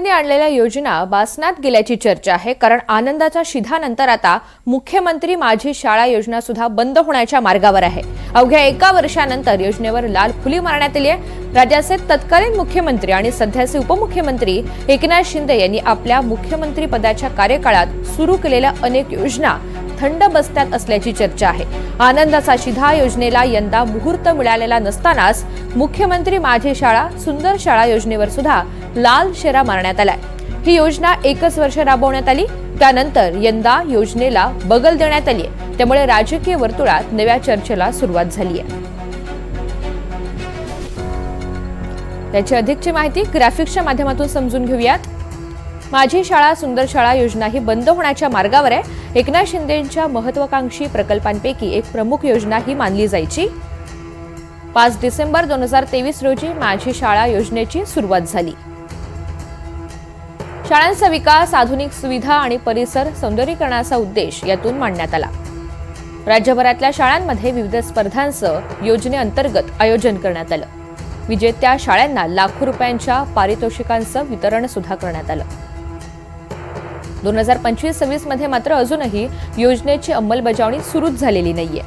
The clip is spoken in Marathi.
शिंदेंनी आणलेल्या योजना बासनात गेल्याची चर्चा आहे। कारण आनंदाच्या शिधानंतर आता मुख्यमंत्री माझी शाळा योजना सुद्धा बंद होण्याच्या मार्गावर आहे। अवघ्या 1 वर्षानंतर योजनेवर लाल फुली मारण्यात आली आहे। राज्याचे तत्कालीन मुख्यमंत्री आणि सध्याचे उपमुख्यमंत्री एकनाथ शिंदे यांनी आपल्या मुख्यमंत्री पदाच्या कार्यकाळात सुरू केलेल्या अनेक योजना थंड बसत्यात असल्याची चर्चा आहे। आनंदाचा शिधा योजनेला यंदा मुहूर्त मिळालेला नसतानाच मुख्यमंत्री माझी शाळा सुंदर शाळा योजनेवर सुद्धा लाल शेरा मारण्यात आलाय। ही योजना 1 वर्ष राबवण्यात आली, त्यानंतर यंदा योजनेला बगल देण्यात आली आहे। त्यामुळे राजकीय वर्तुळात नव्या चर्चेला सुरुवात झाली आहे। त्याची अधिकची माहिती ग्राफिक्सच्या माध्यमातून समजून घेऊयात। माझी शाळा सुंदर शाळा योजना ही बंद होण्याच्या मार्गावर आहे। एकनाथ शिंदेंच्या महत्वाकांक्षी प्रकल्पांपैकी एक प्रमुख योजना ही मानली जायची। 5 डिसेंबर 2023 रोजी माझी शाळा योजनेची सुरुवात झाली। शाळांचा विकास, आधुनिक सुविधा आणि परिसर सौंदर्यीकरणाचा उद्देश यातून मांडण्यात आला। राज्यभरातल्या शाळांमध्ये विविध स्पर्धांचं योजनेअंतर्गत आयोजन करण्यात आलं। विजेत्या शाळांना लाखो रुपयांच्या पारितोषिकांचं वितरण सुद्धा करण्यात आलं। 2025-26 मध्ये मात्र अजूनही योजनेची अंमलबजावणी सुरूच झालेली नाहीये।